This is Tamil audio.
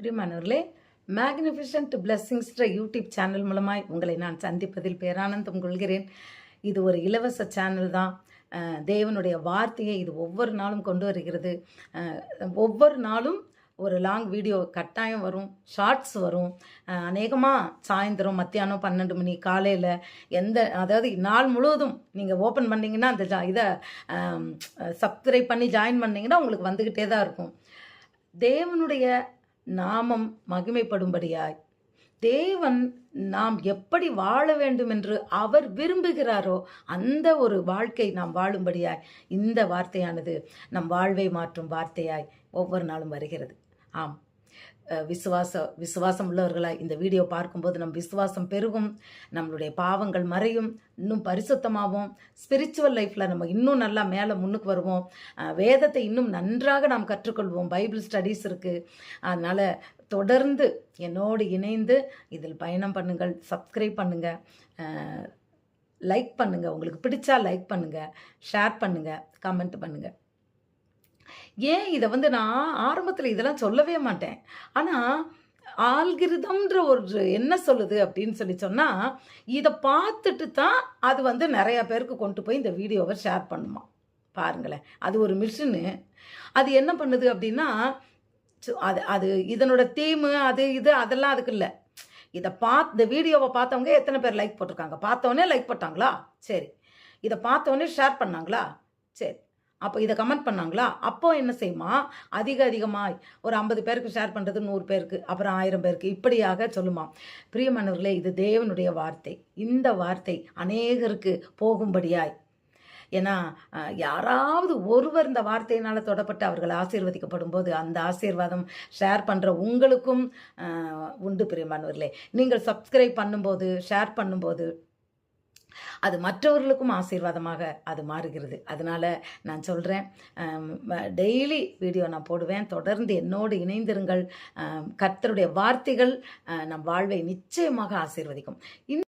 பிரியமானவர்களே, மேக்னிஃபிஷன்ட் பிளெஸ்ஸிங்ஸ்ன்ற யூடியூப் சேனல் மூலமாய் உங்களை நான் சந்திப்பதில் பேரானந்தம் கொள்கிறேன். இது ஒரு இலவச சேனல் தான். தேவனுடைய வார்த்தையை இது ஒவ்வொரு நாளும் கொண்டு வருகிறது. ஒவ்வொரு நாளும் ஒரு லாங் வீடியோ கட்டாயம் வரும், ஷார்ட்ஸ் வரும். அநேகமாக சாயந்தரம், மத்தியானம் 12 மணி, காலையில் அதாவது நாள் முழுவதும் நீங்கள் ஓப்பன் பண்ணிங்கன்னா அந்த இதை சப்ஸ்கிரைப் பண்ணி ஜாயின் பண்ணிங்கன்னா உங்களுக்கு வந்துக்கிட்டே தான் இருக்கும். தேவனுடைய நாமம் மகிமைப்படும்படியாய், தேவன் நாம் எப்படி வாழ வேண்டும் என்று அவர் விரும்புகிறாரோ அந்த ஒரு வாழ்க்கை நாம் வாழும்படியாய் இந்த வார்த்தையானது நம் வாழ்வை மாற்றும் வார்த்தையாய் ஒவ்வொரு நாளும் வருகிறது. ஆம், விசுவாசம் உள்ளவர்களாய் இந்த வீடியோ பார்க்கும்போது நம் விசுவாசம் பெருகும், நம்மளுடைய பாவங்கள் மறையும், இன்னும் பரிசுத்தமாகவும், ஸ்பிரிச்சுவல் லைஃப்பில் நம்ம இன்னும் நல்லா மேலே முன்னுக்கு வருவோம். வேதத்தை இன்னும் நன்றாக நாம் கற்றுக்கொள்வோம். பைபிள் ஸ்டடீஸ் இருக்குது. அதனால் தொடர்ந்து என்னோடு இணைந்து இதில் பயணம் பண்ணுங்கள். சப்ஸ்கிரைப் பண்ணுங்கள், லைக் பண்ணுங்கள், உங்களுக்கு பிடிச்சா லைக் பண்ணுங்கள், ஷேர் பண்ணுங்கள், கமெண்ட் பண்ணுங்கள். ஏன் இதை நான் ஆரம்பத்தில் இதெல்லாம் சொல்லவே மாட்டேன். ஆனால் ஆல்கிரிதம்ன்ற ஒரு என்ன சொல்லுது அப்படின்னு சொன்னால், இதை பார்த்துட்டு தான் அது நிறையா பேருக்கு கொண்டு போய் இந்த வீடியோவை ஷேர் பண்ணுமா. பாருங்களேன், அது ஒரு மிஷினு. அது என்ன பண்ணுது அப்படின்னா, அது இதனோட தீமு அது இது அதெல்லாம் அதுக்கு இல்லை. இந்த வீடியோவை பார்த்தவங்க எத்தனை பேர் லைக் போட்டிருக்காங்க? பார்த்தவொடனே லைக் போட்டாங்களா? சரி. இதை பார்த்தவொடனே ஷேர் பண்ணாங்களா? சரி. அப்போ இதை கமெண்ட் பண்ணாங்களா? அப்போ என்ன செய்யுமா, அதிகமாய் ஒரு 50 பேருக்கு ஷேர் பண்ணுறது 100 பேருக்கு, அப்புறம் 1000 பேருக்கு, இப்படியாக சொல்லுமா. பிரியமானவர்களே, இது தேவனுடைய வார்த்தை. இந்த வார்த்தை அநேகருக்கு போகும்படியாய், ஏன்னா யாராவது ஒருவர் இந்த வார்த்தையினால் தொடப்பட்டு அவர்கள் ஆசீர்வதிக்கப்படும் போது அந்த ஆசீர்வாதம் ஷேர் பண்ணுற உங்களுக்கும் உண்டு. பிரியமானவர்களே, நீங்கள் சப்ஸ்கிரைப் பண்ணும்போது, ஷேர் பண்ணும்போது அது மற்றவர்களுக்கும் ஆசீர்வாதமாக அது மாறுகிறது. அதனால் நான் சொல்கிறேன், டெய்லி வீடியோ நான் போடுவேன். தொடர்ந்து என்னோடு இணைந்திருங்கள். கர்த்தருடைய வார்த்தைகள் நம் வாழ்வை நிச்சயமாக ஆசீர்வதிக்கும்.